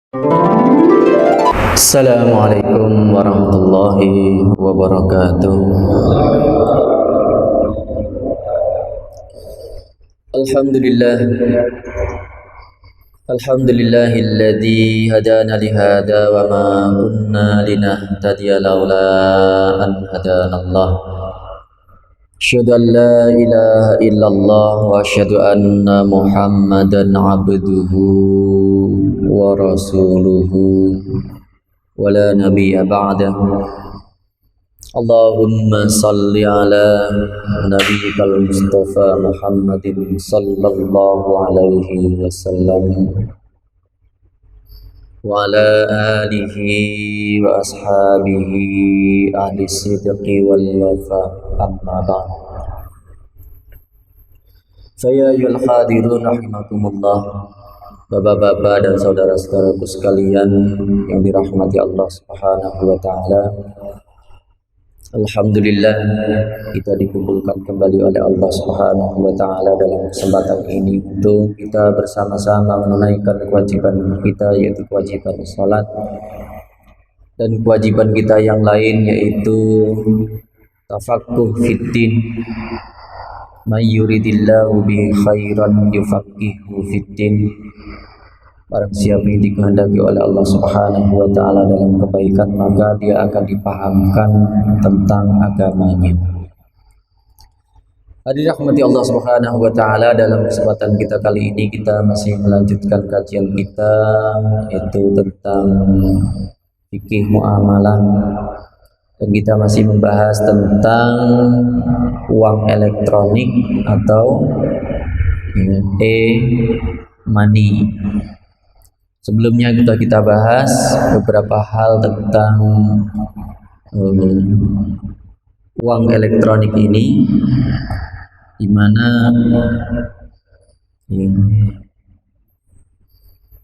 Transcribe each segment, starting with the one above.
Assalamualaikum warahmatullahi wabarakatuh. Alhamdulillah, alhamdulillahilladzi hadana lihada wa ma kunna linahtadiya laula an hadanallah. Asyhadu an la ilaha illallah wa asyhadu anna Muhammadan abduhu wa rasuluhu wala nabiyya ba'dahu. Allahumma salli ala nabiyyikal Mustafa Muhammadin sallallahu alaihi wasallam wa ala alihi wa ashabihi ahli sidqi wal wafa, amma ba'd. Saya ayyuhal hadirun rahimakumullah, Bapak-bapak dan saudara-saudaraku sekalian yang dirahmati Allah Subhanahu wa taala. Alhamdulillah, kita dikumpulkan kembali oleh Allah Subhanahu wa taala dalam kesempatan ini untuk kita bersama-sama menunaikan kewajiban kita, yaitu kewajiban salat, dan kewajiban kita yang lain yaitu tafaqquh fiddin. May yuridillahu bihi khairan yufaqihu fiddin. Barang siapa yang dikehendaki oleh Allah Subhanahu wa taala dalam kebaikan, maka dia akan dipahamkan tentang agamanya. Hadirin rahmati Allah Subhanahu wa taala, dalam kesempatan kita kali ini kita masih melanjutkan kajian kita, yaitu tentang fikih muamalah, dan kita masih membahas tentang uang elektronik atau e-money. Sebelumnya kita bahas beberapa hal tentang uang elektronik ini, di mana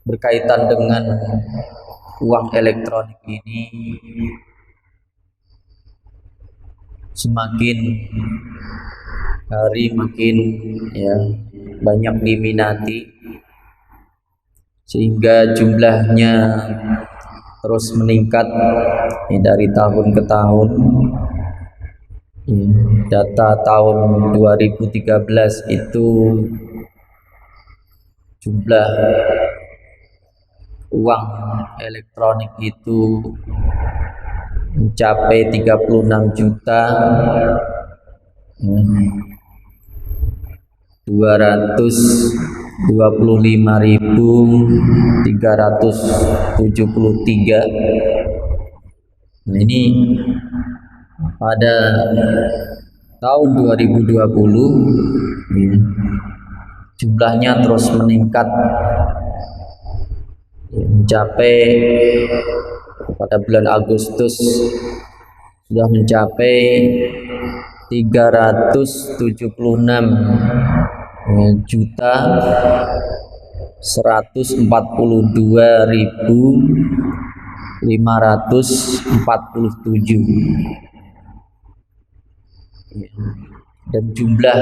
berkaitan dengan uang elektronik ini semakin hari makin banyak diminati, sehingga jumlahnya terus meningkat dari tahun ke tahun. Data tahun 2013 itu jumlah uang elektronik itu mencapai 36 juta 225.373. Nah, ini pada tahun 2020 jumlahnya terus meningkat, mencapai pada bulan Agustus sudah mencapai 342.547, dan jumlah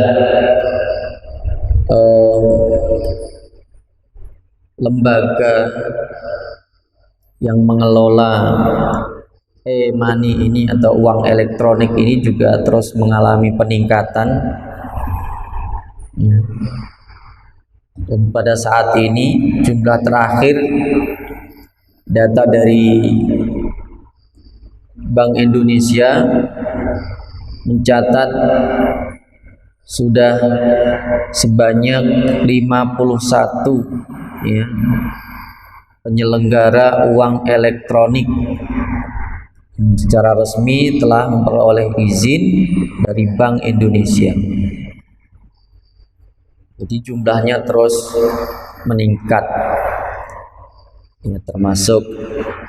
lembaga yang mengelola e-money ini atau uang elektronik ini juga terus mengalami peningkatan. Dan pada saat ini jumlah terakhir data dari Bank Indonesia mencatat sudah sebanyak 51 penyelenggara uang elektronik secara resmi telah memperoleh izin dari Bank Indonesia. Jadi jumlahnya terus meningkat, termasuk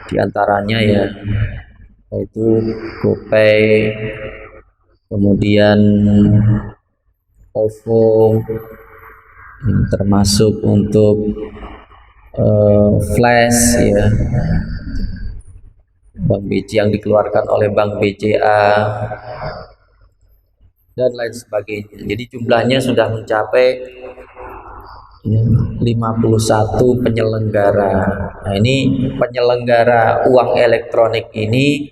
diantaranya yaitu GoPay, kemudian OVO, termasuk untuk Flash Bank BC yang dikeluarkan oleh Bank BCA dan lain sebagainya. Jadi jumlahnya sudah mencapai ya, 51 penyelenggara. Nah, ini penyelenggara uang elektronik ini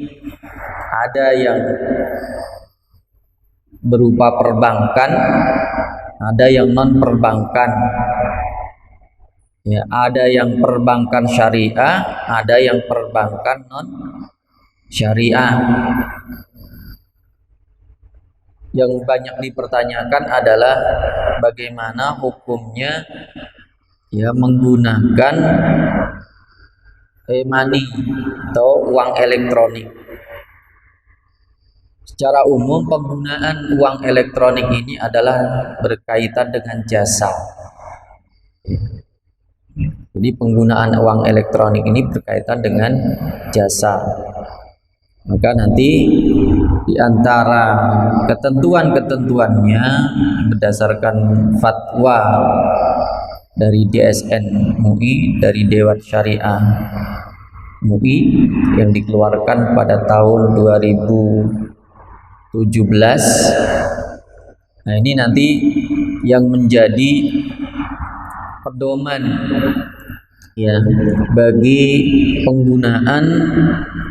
ada yang berupa perbankan, ada yang non perbankan. Ya, ada yang perbankan syariah, ada yang perbankan non syariah. Yang banyak dipertanyakan adalah bagaimana hukumnya ya menggunakan e-money atau uang elektronik. Secara umum penggunaan uang elektronik ini adalah berkaitan dengan jasa. Jadi penggunaan uang elektronik ini berkaitan dengan jasa. Maka nanti di antara ketentuan-ketentuannya berdasarkan fatwa dari DSN MUI, dari Dewan Syariah MUI yang dikeluarkan pada tahun 2017. Nah, ini nanti yang menjadi pedoman ya bagi penggunaan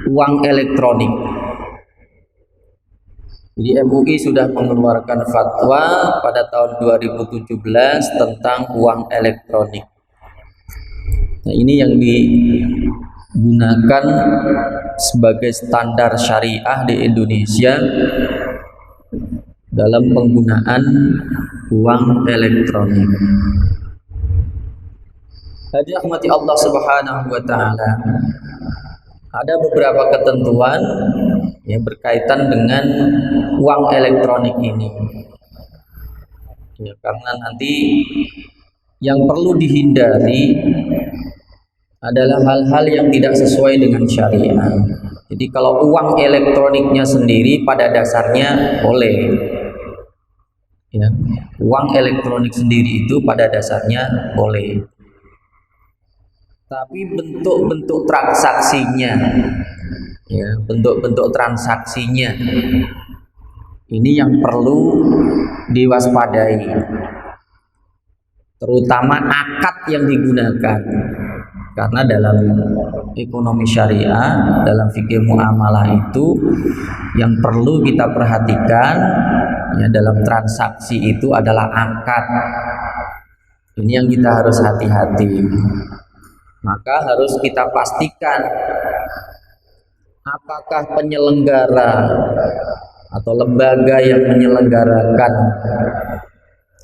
uang elektronik. Jadi MUI sudah mengeluarkan fatwa pada tahun 2017 tentang uang elektronik. Nah, ini yang digunakan sebagai standar syariah di Indonesia dalam penggunaan uang elektronik. Hadirin rahmati Allah Subhanahu wa taala. Ada beberapa ketentuan yang berkaitan dengan uang elektronik ini. Ya, karena nanti yang perlu dihindari adalah hal-hal yang tidak sesuai dengan syariah. Jadi kalau uang elektroniknya sendiri pada dasarnya boleh. Ya, uang elektronik sendiri itu pada dasarnya boleh. Tapi bentuk-bentuk transaksinya, ya, bentuk-bentuk transaksinya ini yang perlu diwaspadai, terutama akad yang digunakan. Karena dalam ekonomi syariah, dalam fikih muamalah itu yang perlu kita perhatikan ya, dalam transaksi itu adalah akad. Ini yang kita harus hati-hati. Maka harus kita pastikan apakah penyelenggara atau lembaga yang menyelenggarakan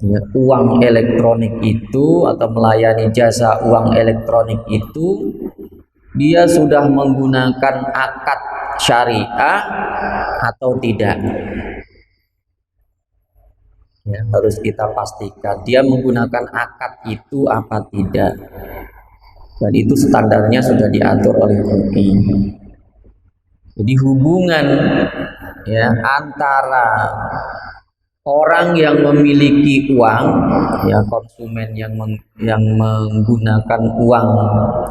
ya, uang elektronik itu atau melayani jasa uang elektronik itu dia sudah menggunakan akad syariah atau tidak. Ya, harus kita pastikan dia menggunakan akad itu apa tidak. Dan itu standarnya sudah diatur oleh MUI. Jadi hubungan ya antara orang yang memiliki uang, ya konsumen yang menggunakan uang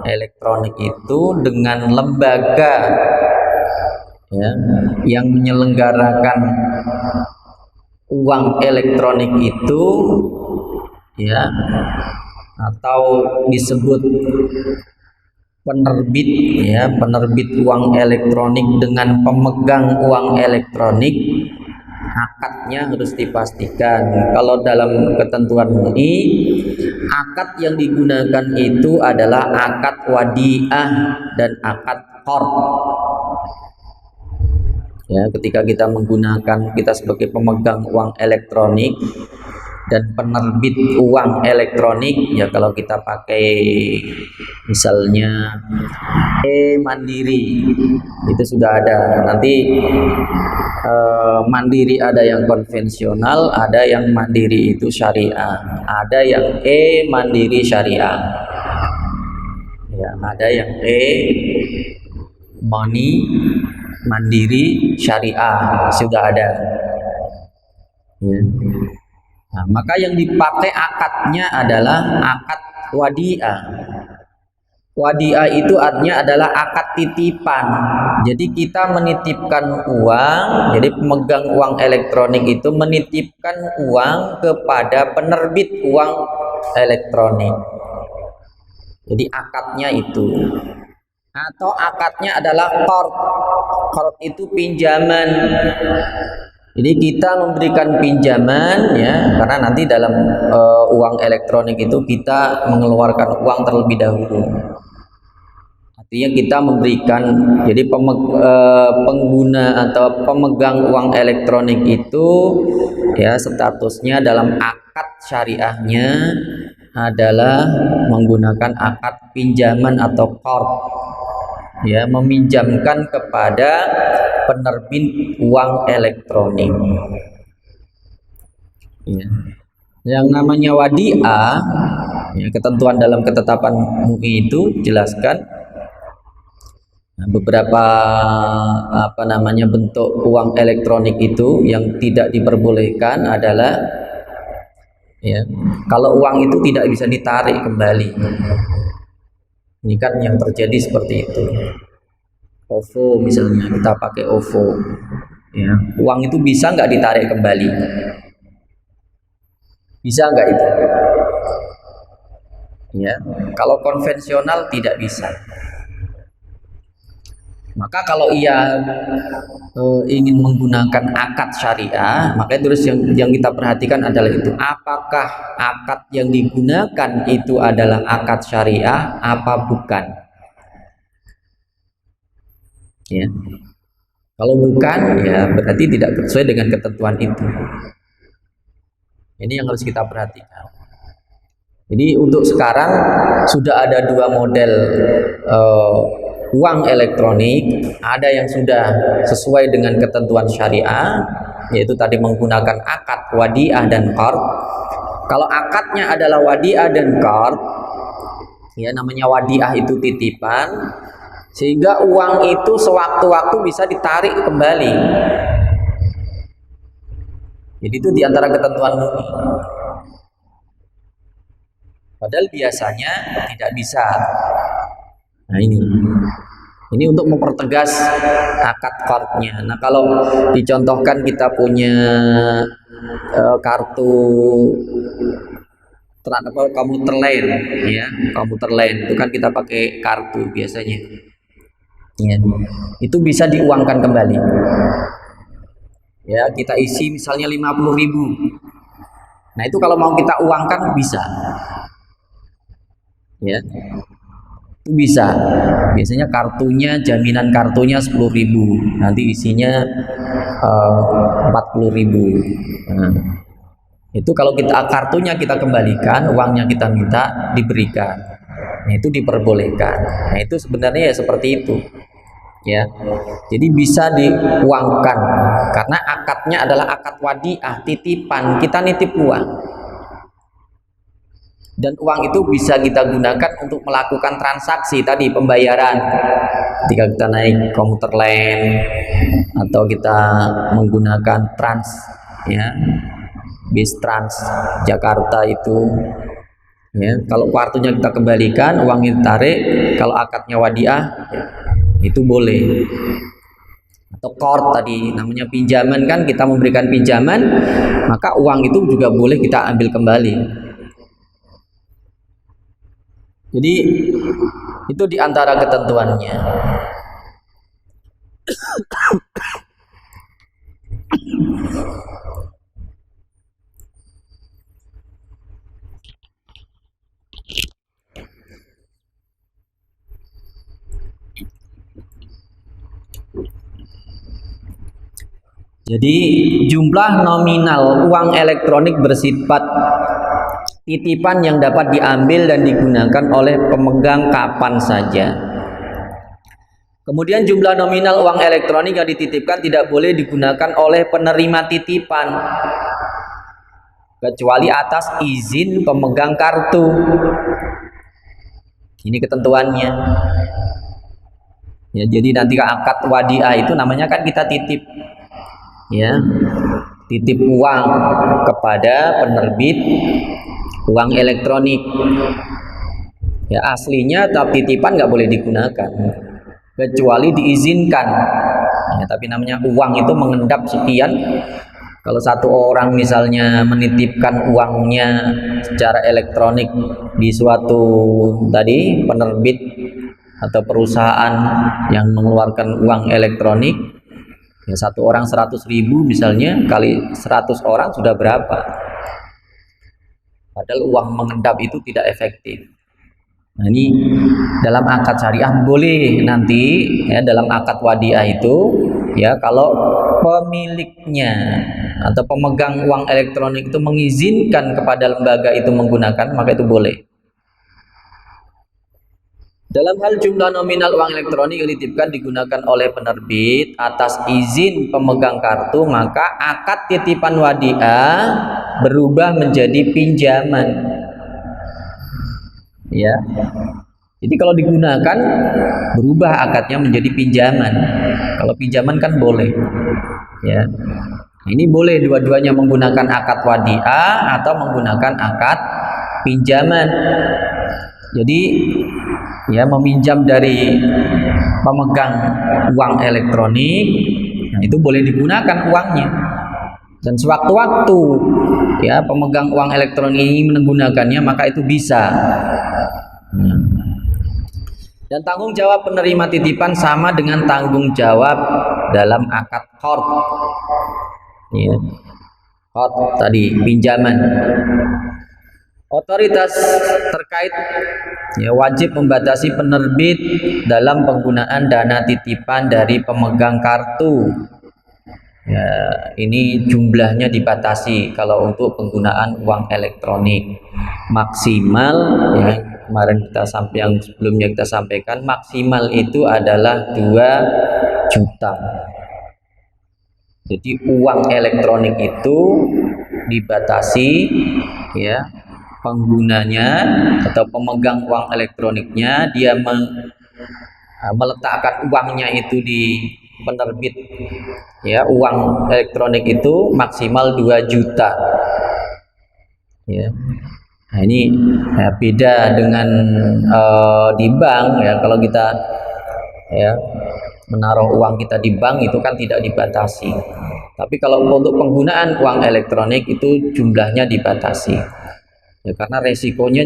elektronik itu dengan lembaga ya yang menyelenggarakan uang elektronik itu ya atau disebut penerbit ya, penerbit uang elektronik dengan pemegang uang elektronik, akadnya harus dipastikan. Kalau dalam ketentuan MUI, akad yang digunakan itu adalah akad wadiah dan akad qard. Ya, ketika kita menggunakan, kita sebagai pemegang uang elektronik dan penerbit uang elektronik, ya kalau kita pakai misalnya Mandiri itu sudah ada. Nanti Mandiri ada yang konvensional, ada yang Mandiri itu syariah, ada yang Mandiri syariah, ya ada yang money Mandiri syariah sudah ada. Ya. Nah, maka yang dipakai akadnya adalah akad wadiah. Wadiah itu artinya adalah akad titipan. Jadi kita menitipkan uang, jadi pemegang uang elektronik itu menitipkan uang kepada penerbit uang elektronik. Jadi akadnya itu, atau akadnya adalah qard. Qard itu pinjaman. Jadi kita memberikan pinjaman ya, karena nanti dalam uang elektronik itu kita mengeluarkan uang terlebih dahulu. Artinya kita memberikan, jadi pengguna atau pemegang uang elektronik itu ya statusnya dalam akad syariahnya adalah menggunakan akad pinjaman atau qard. Ya, meminjamkan kepada penerbit uang elektronik. Ya. Yang namanya wadiah, ya, ketentuan dalam ketetapan MUI itu jelaskan beberapa bentuk uang elektronik itu yang tidak diperbolehkan adalah ya, kalau uang itu tidak bisa ditarik kembali. Ini kan yang terjadi seperti itu. OVO misalnya, kita pakai OVO, ya, uang itu bisa nggak ditarik kembali? Bisa nggak itu? Ya, kalau konvensional tidak bisa. Maka kalau ia ingin menggunakan akad syariah, maka terus yang kita perhatikan adalah itu, apakah akad yang digunakan itu adalah akad syariah apa bukan? Ya. Kalau bukan, ya berarti tidak sesuai dengan ketentuan itu. Ini yang harus kita perhatikan. Jadi untuk sekarang sudah ada dua model uang elektronik, ada yang sudah sesuai dengan ketentuan syariah, yaitu tadi menggunakan akad wadiah dan qard. Kalau akadnya adalah wadiah dan qard, ya namanya wadiah itu titipan, sehingga uang itu sewaktu-waktu bisa ditarik kembali. Jadi itu diantara ketentuan MUI. Padahal biasanya tidak bisa. Nah ini untuk mempertegas akad qardnya. Nah kalau dicontohkan kita punya kartu komuter lain, ya komuter lain itu kan kita pakai kartu biasanya. Ya, itu bisa diuangkan kembali. Ya kita isi misalnya 50.000. Nah itu kalau mau kita uangkan bisa. Ya. Bisa, biasanya kartunya, jaminan kartunya 10.000, nanti isinya 40.000. Nah, itu kalau kita kartunya kita kembalikan, uangnya kita minta diberikan, nah itu diperbolehkan. Nah itu sebenarnya ya seperti itu, ya. Jadi bisa diuangkan karena akadnya adalah akad wadiah, titipan, kita nitip uang. Dan uang itu bisa kita gunakan untuk melakukan transaksi tadi, pembayaran ketika kita naik komuter lain atau kita menggunakan trans, ya bis trans Jakarta itu, ya kalau kartunya kita kembalikan, uangnya ditarik. Kalau akadnya wadiah itu boleh. Atau qard tadi namanya pinjaman, kan kita memberikan pinjaman, maka uang itu juga boleh kita ambil kembali. Jadi itu diantara ketentuannya. Jadi jumlah nominal uang elektronik bersifat titipan yang dapat diambil dan digunakan oleh pemegang kapan saja. Kemudian jumlah nominal uang elektronik yang dititipkan tidak boleh digunakan oleh penerima titipan kecuali atas izin pemegang kartu. Ini ketentuannya. Ya, jadi nanti akad wadiah itu namanya kan kita titip, ya, titip uang kepada penerbit uang elektronik. Ya aslinya titipan nggak boleh digunakan kecuali diizinkan. Ya, tapi namanya uang itu mengendap sekian Kalau satu orang misalnya menitipkan uangnya secara elektronik di suatu tadi penerbit atau perusahaan yang mengeluarkan uang elektronik, ya satu orang 100.000 misalnya kali 100 orang sudah berapa? Padahal uang mengendap itu tidak efektif. Nah, ini dalam akad syariah boleh nanti ya, dalam akad wadiah itu ya, kalau pemiliknya atau pemegang uang elektronik itu mengizinkan kepada lembaga itu menggunakan, maka itu boleh. Dalam hal jumlah nominal uang elektronik yang dititipkan digunakan oleh penerbit atas izin pemegang kartu, maka akad titipan wadiah berubah menjadi pinjaman. Ya, jadi kalau digunakan berubah akadnya menjadi pinjaman. Kalau pinjaman kan boleh, ya. Ini boleh dua-duanya menggunakan akad wadiah atau menggunakan akad pinjaman. Jadi ya, meminjam dari pemegang uang elektronik, nah itu boleh digunakan uangnya. Dan sewaktu-waktu ya pemegang uang elektronik ini menggunakannya, maka itu bisa. Dan tanggung jawab penerima titipan sama dengan tanggung jawab dalam akad qard. Ya. Qard tadi pinjaman. Otoritas terkait ya wajib membatasi penerbit dalam penggunaan dana titipan dari pemegang kartu. Ya, ini jumlahnya dibatasi kalau untuk penggunaan uang elektronik maksimal ya, kemarin yang sebelumnya kita sampaikan maksimal itu adalah 2 juta. Jadi uang elektronik itu dibatasi ya, penggunanya atau pemegang uang elektroniknya dia meletakkan uangnya itu di penerbit ya, uang elektronik itu maksimal 2 juta ya. Nah, ini ya, beda dengan di bank ya. Kalau kita ya menaruh uang kita di bank itu kan tidak dibatasi, tapi kalau untuk penggunaan uang elektronik itu jumlahnya dibatasi ya, karena resikonya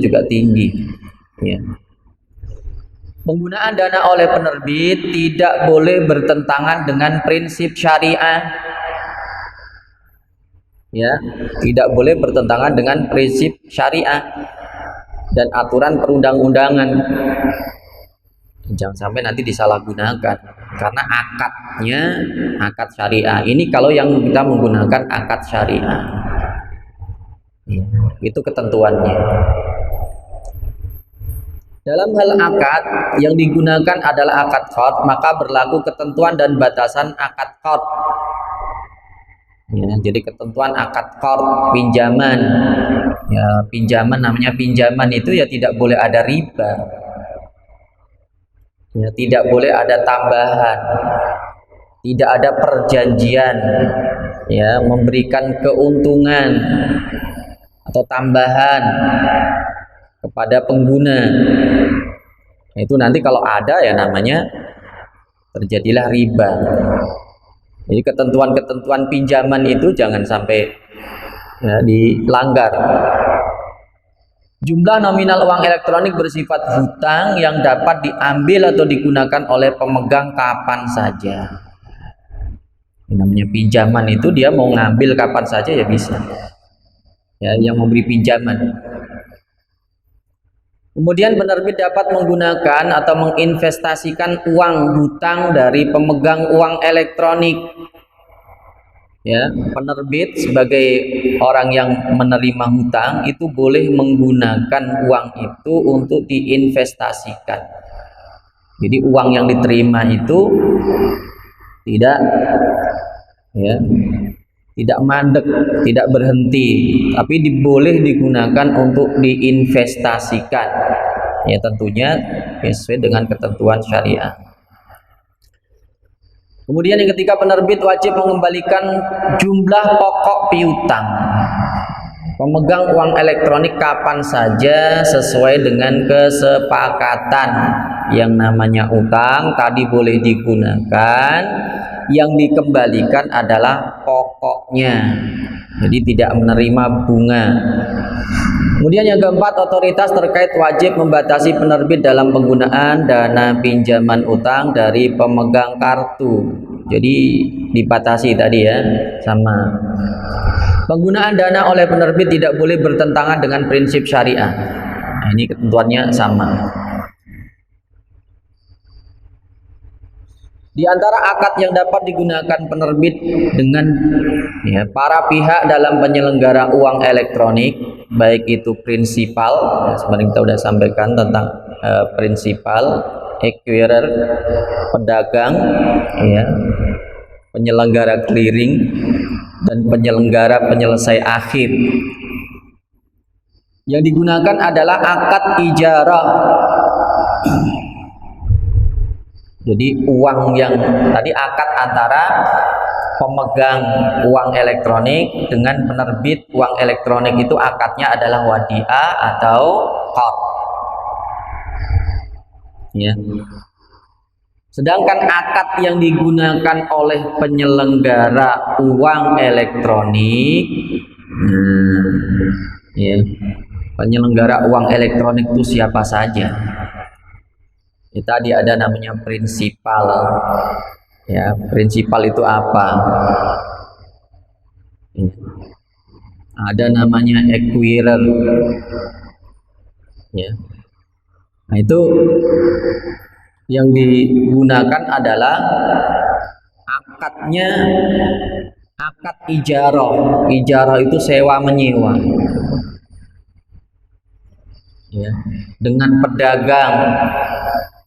juga tinggi ya. Penggunaan dana oleh penerbit tidak boleh bertentangan dengan prinsip syariah. Ya, tidak boleh bertentangan dengan prinsip syariah dan aturan perundang-undangan. Jangan sampai nanti disalahgunakan karena akadnya akad syariah. Ini kalau yang kita menggunakan akad syariah. Ya, itu ketentuannya. Dalam hal akad yang digunakan adalah akad qard, maka berlaku ketentuan dan batasan akad qard. Ya, jadi ketentuan akad qard pinjaman. Ya, pinjaman namanya pinjaman itu ya tidak boleh ada riba. Ya, tidak boleh ada tambahan. Tidak ada perjanjian ya memberikan keuntungan atau tambahan kepada pengguna. Nah, itu nanti kalau ada ya namanya terjadilah riba. Jadi ketentuan-ketentuan pinjaman itu jangan sampai ya, dilanggar. Jumlah nominal uang elektronik bersifat hutang yang dapat diambil atau digunakan oleh pemegang kapan saja. Ini namanya pinjaman itu dia mau ngambil kapan saja ya bisa. Ya, yang memberi pinjaman. Kemudian penerbit dapat menggunakan atau menginvestasikan uang hutang dari pemegang uang elektronik. Ya, penerbit sebagai orang yang menerima hutang itu boleh menggunakan uang itu untuk diinvestasikan. Jadi uang yang diterima itu tidak mandek, tidak berhenti, tapi boleh digunakan untuk diinvestasikan. Ya tentunya sesuai dengan ketentuan syariah. Kemudian yang ketiga, penerbit wajib mengembalikan jumlah pokok piutang. Pemegang uang elektronik kapan saja sesuai dengan kesepakatan. Yang namanya utang tadi boleh digunakan, yang dikembalikan adalah pokoknya, jadi tidak menerima bunga. Kemudian yang keempat, otoritas terkait wajib membatasi penerbit dalam penggunaan dana pinjaman utang dari pemegang kartu. Jadi dibatasi tadi ya, sama. Penggunaan dana oleh penerbit tidak boleh bertentangan dengan prinsip syariah. Nah, ini ketentuannya sama. Di antara akad yang dapat digunakan penerbit dengan para pihak dalam penyelenggara uang elektronik, baik itu prinsipal, sebenarnya kita sudah sampaikan tentang prinsipal, acquirer, pedagang, penyelenggara clearing, dan penyelenggara penyelesai akhir. Yang digunakan adalah akad ijarah. Jadi uang yang tadi akad antara pemegang uang elektronik dengan penerbit uang elektronik, itu akadnya adalah wadiah atau qard. Ya. Sedangkan akad yang digunakan oleh penyelenggara uang elektronik, penyelenggara uang elektronik itu siapa saja? Tadi ada namanya prinsipal. Ya, prinsipal itu apa? Ada namanya acquirer. Ya. Nah, itu yang digunakan adalah akadnya, akad ijarah. Ijarah itu sewa menyewa. Ya, dengan pedagang.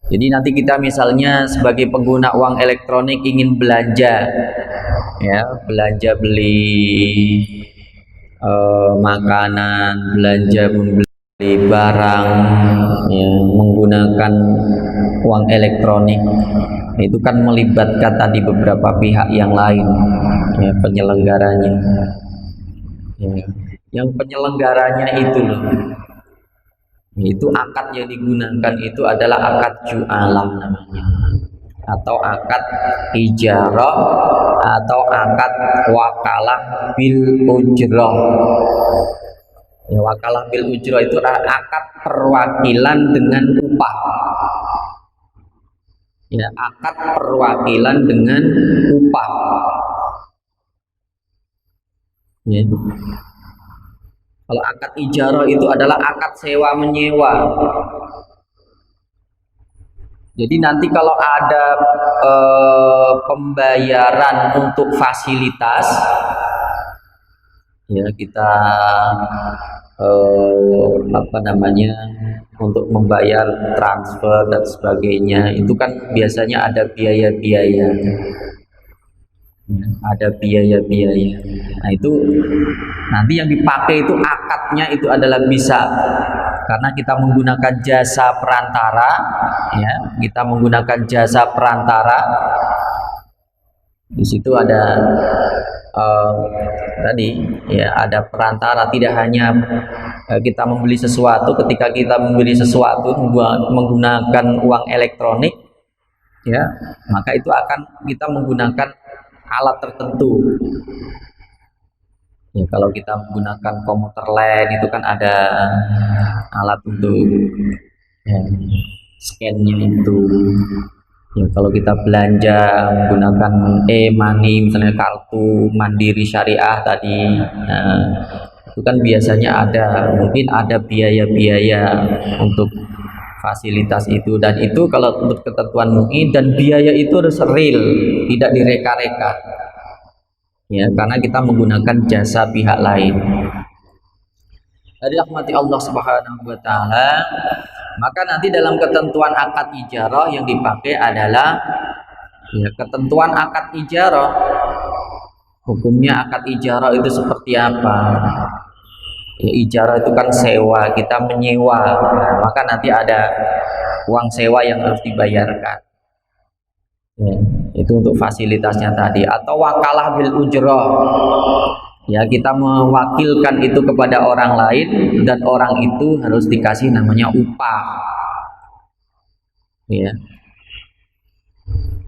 Jadi nanti kita misalnya sebagai pengguna uang elektronik ingin belanja, ya, belanja beli makanan, belanja membeli barang, ya, menggunakan uang elektronik, itu kan melibatkan tadi beberapa pihak yang lain, ya, penyelenggaranya, ya, yang penyelenggaranya itu loh. Itu akad yang digunakan itu adalah akad jualan namanya, atau akad ijarah, atau akad wakalah bil ujrah. Ya, wakalah bil ujrah itu adalah akad perwakilan dengan upah. Ya, akad perwakilan dengan upah. Ya. Kalau akad ijarah itu adalah akad sewa menyewa. Jadi nanti kalau ada pembayaran untuk fasilitas, ya kita untuk membayar transfer dan sebagainya, itu kan biasanya ada biaya-biaya. Ada biaya-biaya. Nah, itu nanti yang dipakai itu akadnya itu adalah bisa, karena kita menggunakan jasa perantara, ya, kita menggunakan jasa perantara. Di situ ada tadi, ya, ada perantara. Tidak hanya kita membeli sesuatu, ketika kita membeli sesuatu menggunakan uang elektronik, ya, maka itu akan kita menggunakan alat tertentu. Ya, kalau kita menggunakan komuter lain itu kan ada alat untuk, ya, scan-nya itu. Ya, kalau kita belanja menggunakan e-money, misalnya kartu Mandiri Syariah tadi, nah, itu kan biasanya mungkin ada biaya-biaya untuk fasilitas itu, dan itu kalau menurut ketentuan MUI, dan biaya itu harus real, tidak direka-reka, ya, karena kita menggunakan jasa pihak lain. Dari rahmati Allah Subhanahu wa taala, maka nanti dalam ketentuan akad ijarah yang dipakai adalah, ya, ketentuan akad ijarah. Hukumnya akad ijarah itu seperti apa? Ya, ijarah itu kan sewa, kita menyewa, nah, maka nanti ada uang sewa yang harus dibayarkan, ya, itu untuk fasilitasnya tadi. Atau wakalah bil ujrah, Ya, kita mewakilkan itu kepada orang lain dan orang itu harus dikasih namanya upah. Ya.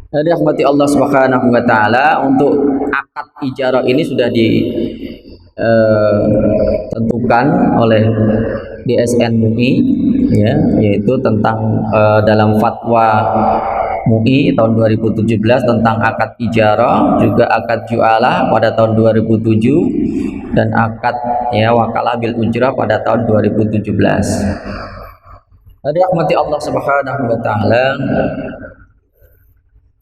Dirahmati Allah Subhanahu wa taala, untuk akad ijarah ini sudah ditentukan oleh DSN MUI, ya, yaitu tentang dalam fatwa MUI tahun 2017 tentang akad ijarah, juga akad jualah pada tahun 2007, dan akad ya wakalah bil ujrah pada tahun 2017. Dirahmati Allah Subhanahu wa taala,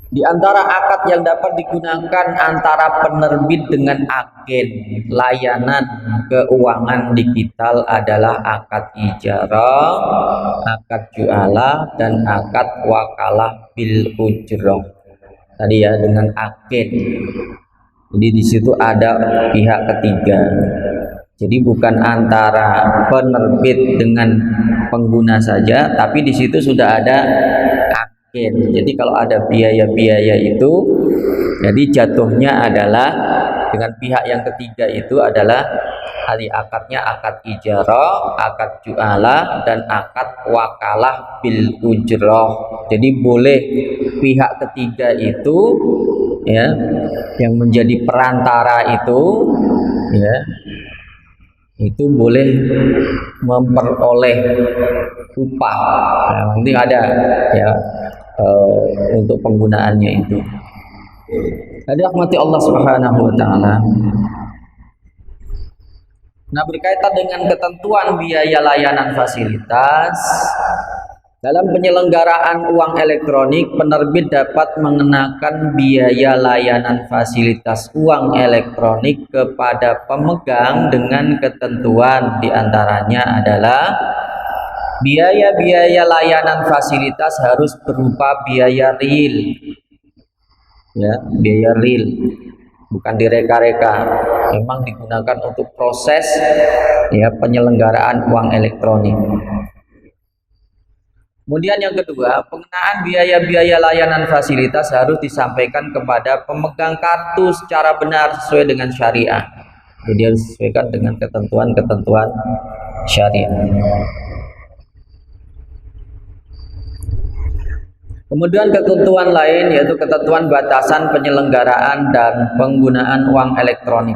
di antara akad yang dapat digunakan antara penerbit dengan agen layanan keuangan digital adalah akad ijarah, akad jualah, dan akad wakalah bil ujrah. Tadi ya, dengan agen. Jadi di situ ada pihak ketiga. Jadi bukan antara penerbit dengan pengguna saja, tapi di situ sudah ada agen. Jadi kalau ada biaya-biaya itu, jadi jatuhnya adalah dengan pihak yang ketiga itu adalah ahli akadnya akad ijarah, akad jualah, dan akad wakalah bil ujrah. Jadi boleh pihak ketiga itu ya yang menjadi perantara itu ya itu boleh memperoleh upah. Nah, nanti ada ya untuk penggunaannya itu. Dirahmati Allah Subhanahu wa taala. Nah, berkaitan dengan ketentuan biaya layanan fasilitas, dalam penyelenggaraan uang elektronik, penerbit dapat mengenakan biaya layanan fasilitas uang elektronik kepada pemegang dengan ketentuan diantaranya adalah biaya-biaya layanan fasilitas harus berupa biaya real, ya, biaya real, bukan direka-reka. Memang digunakan untuk proses ya penyelenggaraan uang elektronik. Kemudian yang kedua, pengenaan biaya-biaya layanan fasilitas harus disampaikan kepada pemegang kartu secara benar sesuai dengan syariah. Jadi harus disesuaikan dengan ketentuan-ketentuan syariah. Kemudian ketentuan lain yaitu ketentuan batasan penyelenggaraan dan penggunaan uang elektronik.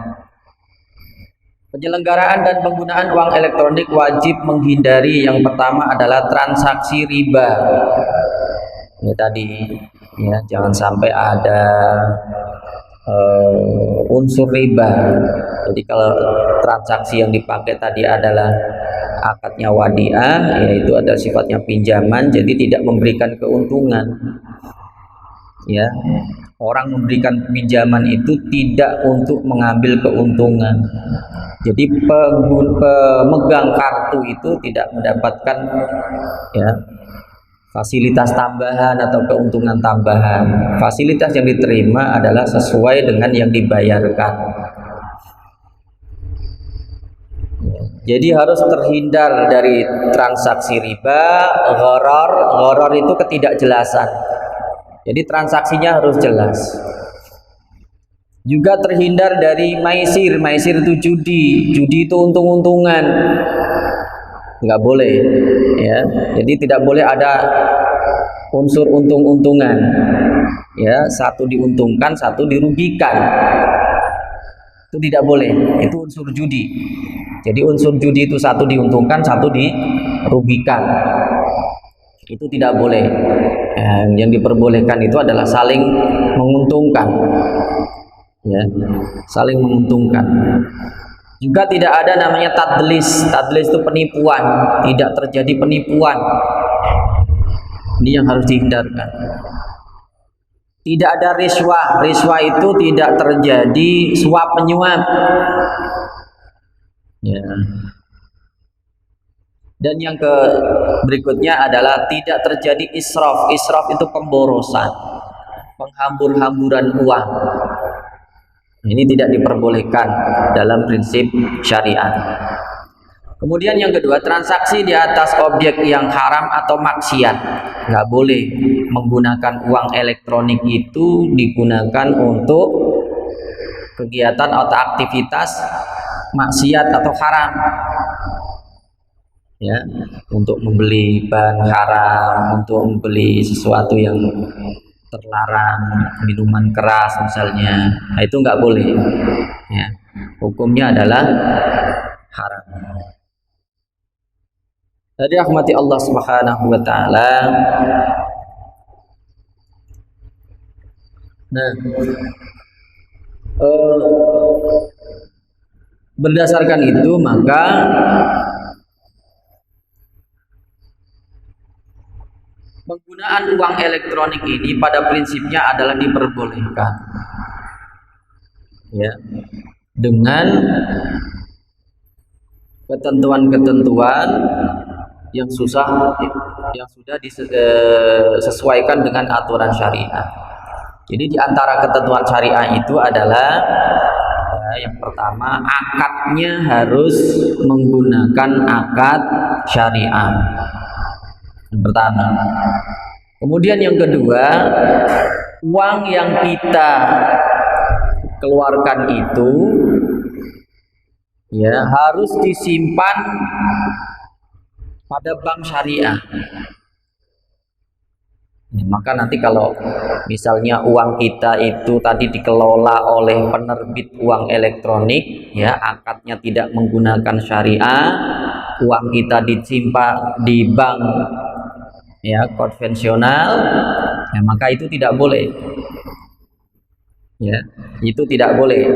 Penyelenggaraan dan penggunaan uang elektronik wajib menghindari yang pertama adalah transaksi riba. Ini tadi ya, jangan sampai ada unsur riba. Jadi kalau transaksi yang dipakai tadi adalah akadnya wadiah, yaitu ada sifatnya pinjaman, jadi tidak memberikan keuntungan. Ya, orang memberikan pinjaman itu tidak untuk mengambil keuntungan. Jadi pemegang kartu itu tidak mendapatkan ya fasilitas tambahan atau keuntungan tambahan. Fasilitas yang diterima adalah sesuai dengan yang dibayarkan. Jadi harus terhindar dari transaksi riba, gharar. Gharar itu ketidakjelasan. Jadi transaksinya harus jelas. Juga terhindar dari maisir. Maisir itu judi. Judi itu untung-untungan. Nggak boleh. Ya. Jadi tidak boleh ada unsur untung-untungan. Ya, satu diuntungkan, satu dirugikan. Itu tidak boleh. Itu unsur judi. Jadi unsur judi itu satu diuntungkan, satu dirugikan. Itu tidak boleh. Yang diperbolehkan itu adalah saling menguntungkan. Ya, saling menguntungkan. Juga tidak ada namanya tadlis. Tadlis itu penipuan. Tidak terjadi penipuan. Ini yang harus dihindarkan. Tidak ada riswah. Riswah itu tidak terjadi suap menyuap. Ya. Dan yang berikutnya adalah tidak terjadi israf. Israf itu pemborosan, penghambur-hamburan uang. Ini tidak diperbolehkan dalam prinsip syariat. Kemudian yang kedua, transaksi di atas objek yang haram atau maksiat. Nggak boleh menggunakan uang elektronik itu digunakan untuk kegiatan atau aktivitas maksiat atau haram, ya, untuk membeli bahan haram, untuk membeli sesuatu yang terlarang, minuman keras misalnya, nah, itu nggak boleh, ya, hukumnya adalah haram. Jadi rahmati Allah Subhanahu wa taala. Nah, berdasarkan itu maka penggunaan uang elektronik ini pada prinsipnya adalah diperbolehkan, ya, dengan ketentuan-ketentuan yang sudah disesuaikan dengan aturan syariah. Jadi di antara ketentuan syariah itu adalah yang pertama, akadnya harus menggunakan akad syariah. Yang pertama. Kemudian yang kedua, uang yang kita keluarkan itu, ya, harus disimpan pada bank syariah. Ya, maka nanti kalau misalnya uang kita itu tadi dikelola oleh penerbit uang elektronik, ya, akadnya tidak menggunakan syariah, uang kita disimpan di bank, ya, konvensional, ya, maka itu tidak boleh, ya, itu tidak boleh.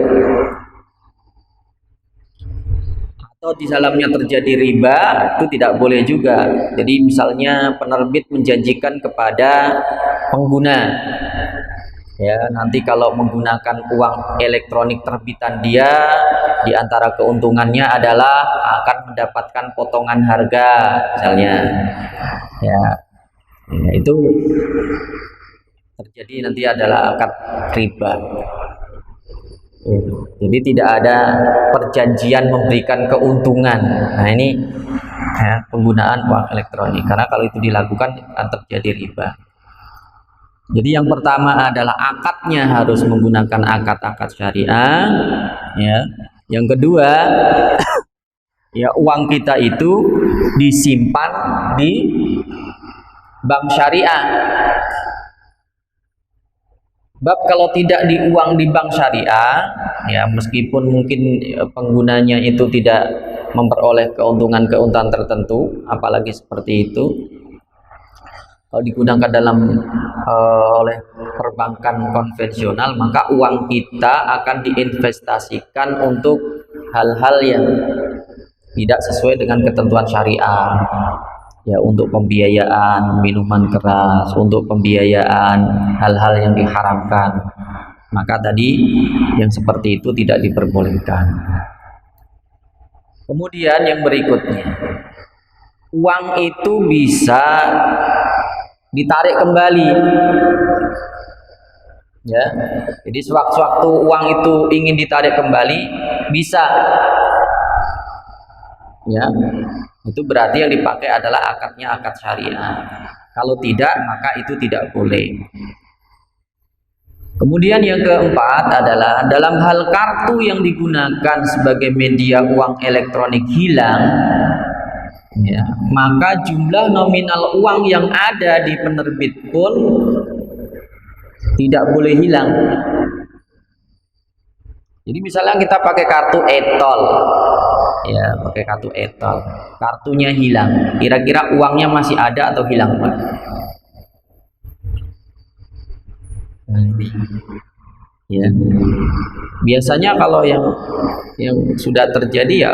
Atau di dalamnya terjadi riba, itu tidak boleh juga. Jadi misalnya penerbit menjanjikan kepada pengguna, ya, nanti kalau menggunakan uang elektronik terbitan dia, di antara keuntungannya adalah akan mendapatkan potongan harga misalnya, ya, itu terjadi nanti adalah akad riba. Jadi tidak ada perjanjian memberikan keuntungan. Nah, ini, ya, penggunaan uang elektronik, karena kalau itu dilakukan akan terjadi riba. Jadi yang pertama adalah akadnya harus menggunakan akad-akad syariah, ya. Yang kedua, ya, uang kita itu disimpan di bank syariah. Bab kalau tidak di uang di bank syariah, ya, meskipun mungkin penggunanya itu tidak memperoleh keuntungan-keuntungan tertentu, apalagi seperti itu, kalau digunakan dalam oleh perbankan konvensional, maka uang kita akan diinvestasikan untuk hal-hal yang tidak sesuai dengan ketentuan syariah, ya, untuk pembiayaan minuman keras, untuk pembiayaan hal-hal yang diharamkan, maka tadi yang seperti itu tidak diperbolehkan. Kemudian yang berikutnya, uang itu bisa ditarik kembali, ya. Jadi sewaktu-waktu uang itu ingin ditarik kembali bisa, ya. Itu berarti yang dipakai adalah akadnya akad syariah. Kalau tidak, maka itu tidak boleh. Kemudian yang keempat adalah dalam hal kartu yang digunakan sebagai media uang elektronik hilang, ya, maka jumlah nominal uang yang ada di penerbit pun tidak boleh hilang. Jadi misalnya kita pakai kartu e-tol, ya, pakai kartu e-tol, kartunya hilang, kira-kira uangnya masih ada atau hilang, Pak? Nah, ini, ya, biasanya kalau yang sudah terjadi, ya,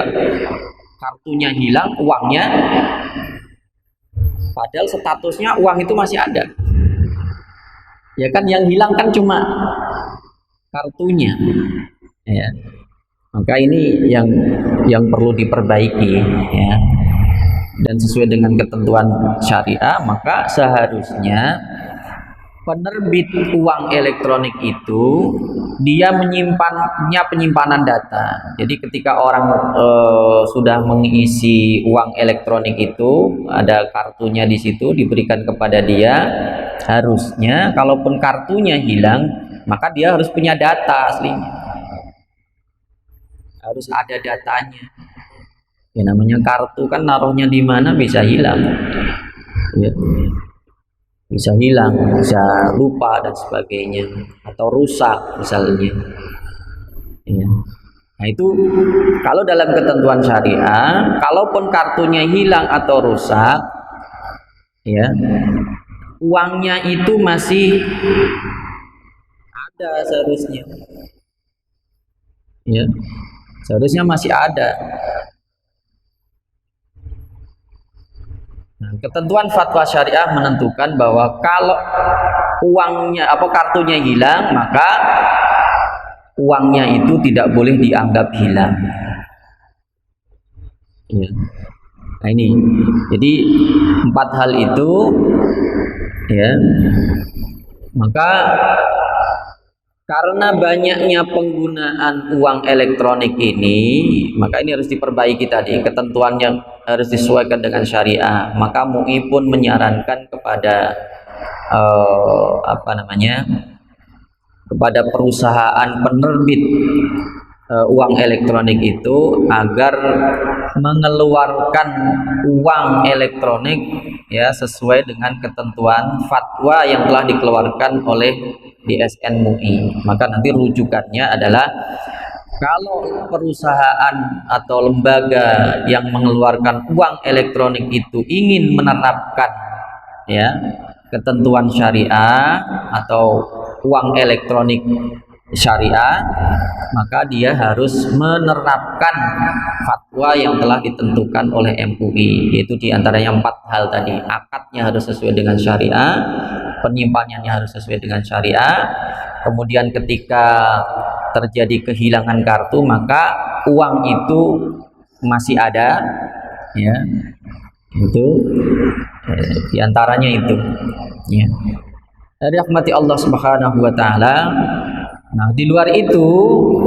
kartunya hilang, uangnya, padahal statusnya uang itu masih ada, ya kan, yang hilang kan cuma kartunya, ya. Maka ini yang perlu diperbaiki, ya, dan sesuai dengan ketentuan syariah, maka seharusnya penerbit uang elektronik itu dia menyimpannya penyimpanan data. Jadi ketika orang sudah mengisi uang elektronik itu, ada kartunya di situ diberikan kepada dia, harusnya kalaupun kartunya hilang, maka dia harus punya data aslinya. harus ada datanya. Ya namanya kartu kan naruhnya di mana bisa hilang. Ya. Bisa hilang, bisa lupa dan sebagainya, atau rusak misalnya. Ya. Nah itu kalau dalam ketentuan syariah, kalaupun kartunya hilang atau rusak, ya uangnya itu masih ada seharusnya. Ya, seharusnya masih ada. Nah, ketentuan fatwa syariah menentukan bahwa kalau uangnya kartunya hilang, maka uangnya itu tidak boleh dianggap hilang. Ya. Nah ini, jadi 4 hal itu, ya, maka karena banyaknya penggunaan uang elektronik ini, maka ini harus diperbaiki tadi, ketentuannya harus disesuaikan dengan syariah. Maka MUI pun menyarankan kepada kepada perusahaan penerbit uang elektronik itu agar mengeluarkan uang elektronik ya sesuai dengan ketentuan fatwa yang telah dikeluarkan oleh DSN MUI. Maka nanti rujukannya adalah kalau perusahaan atau lembaga yang mengeluarkan uang elektronik itu ingin menerapkan ya ketentuan syariah atau uang elektronik syariah, maka dia harus menerapkan fatwa yang telah ditentukan oleh MUI, yaitu diantaranya 4 hal tadi. Akadnya harus sesuai dengan syariah, penyimpanannya harus sesuai dengan syariah, kemudian ketika terjadi kehilangan kartu maka uang itu masih ada, ya itu diantaranya itu, ya. Dari rahmati Allah Subhanahu Wa Taala. Nah, di luar itu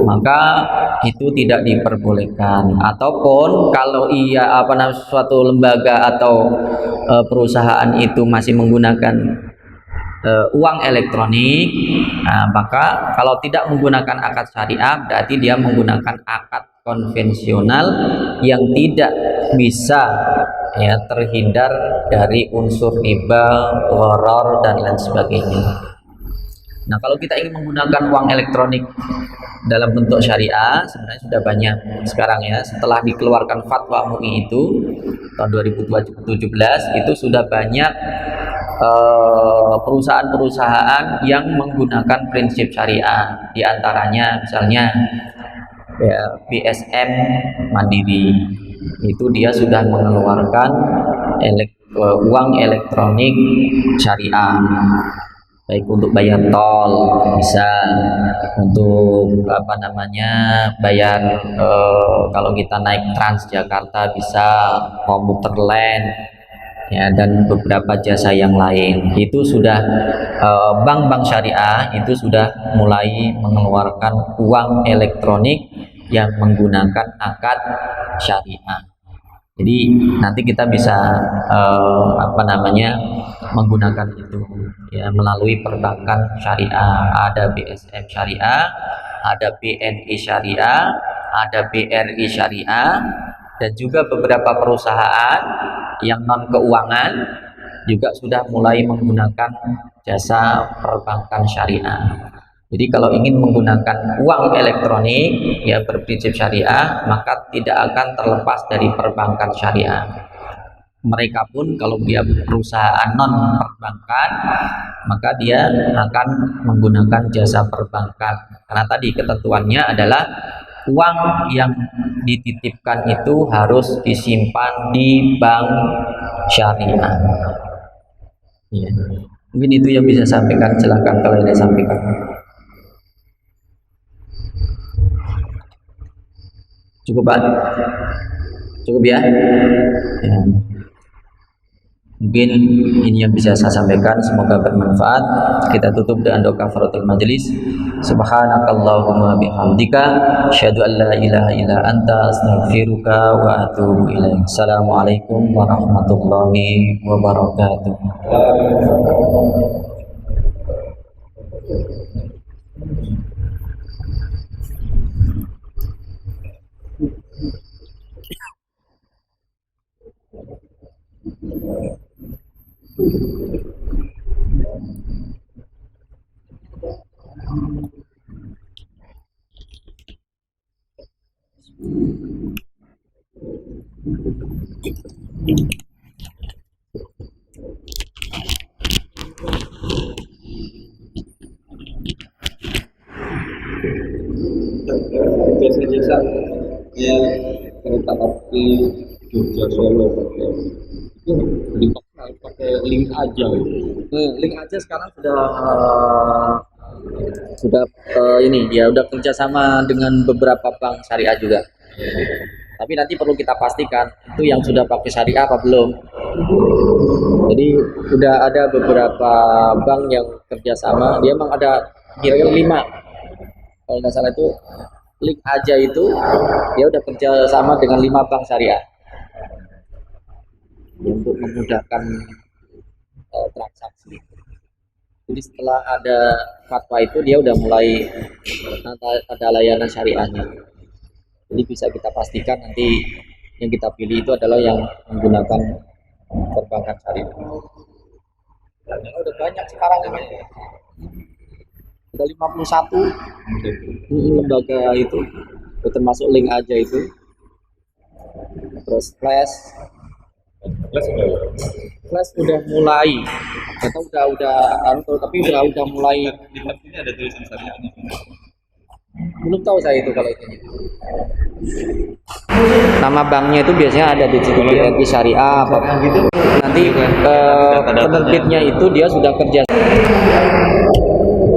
maka itu tidak diperbolehkan. Ataupun kalau suatu lembaga atau perusahaan itu masih menggunakan uang elektronik, nah, maka kalau tidak menggunakan akad syariah berarti dia menggunakan akad konvensional yang tidak bisa ya terhindar dari unsur riba, gharar dan lain sebagainya. Nah, kalau kita ingin menggunakan uang elektronik dalam bentuk syariah, sebenarnya sudah banyak sekarang ya. Setelah dikeluarkan fatwa MUI itu tahun 2017, itu sudah banyak perusahaan-perusahaan yang menggunakan prinsip syariah. Di antaranya misalnya ya, BSM Mandiri, itu dia sudah mengeluarkan uang elektronik syariah. Baik untuk bayar tol bisa, untuk bayar kalau kita naik Transjakarta bisa, komuter lain ya, dan beberapa jasa yang lain. Itu sudah bank-bank syariah itu sudah mulai mengeluarkan uang elektronik yang menggunakan akad syariah. Jadi nanti kita bisa menggunakan itu ya melalui perbankan syariah. Ada BSM syariah, ada BNI syariah, ada BRI syariah, dan juga beberapa perusahaan yang non keuangan juga sudah mulai menggunakan jasa perbankan syariah. Jadi kalau ingin menggunakan uang elektronik ya berprinsip syariah, maka tidak akan terlepas dari perbankan syariah. Mereka pun kalau dia perusahaan non perbankan, maka dia akan menggunakan jasa perbankan. Karena tadi ketentuannya adalah uang yang dititipkan itu harus disimpan di bank syariah. Ya. Mungkin itu yang bisa saya sampaikan. Silakan kalau ada sampaikan. Cukup Pak? Cukup ya? Ya. Mungkin ini yang bisa saya sampaikan, semoga bermanfaat. Kita tutup dengan doa kafaratul majelis. Subhanakallahumma bihamdika asyhadu an la ilaha illa anta astaghfiruka wa atubu ilaik. Assalamualaikum warahmatullahi wabarakatuh. jasa ya kereta api Jogja Solo itu pakai link aja. Link aja sekarang ini dia udah kerjasama dengan beberapa bank syariah juga. Tapi nanti perlu kita pastikan itu yang sudah pakai syariah apa belum. Jadi udah ada beberapa bank yang kerjasama. Dia emang ada kira-kira 5 kalau nggak salah itu. Link aja itu dia udah kerjasama dengan 5 bank syariah untuk memudahkan transaksi. Jadi setelah ada fatwa itu dia udah mulai ada layanan syariahnya. Jadi bisa kita pastikan nanti yang kita pilih itu adalah yang menggunakan perbankan syariah. Dan udah banyak sekarang ini. Ada 51 lembaga itu, termasuk link aja itu. Terus Flash udah mulai. Kita tapi udah mulai. Di sini ada tulisan syariahnya. Belum tahu saya itu kalau itu. Nama banknya itu biasanya ada di BNI Syariah apa gitu. Nanti penerbitnya itu dia sudah kerja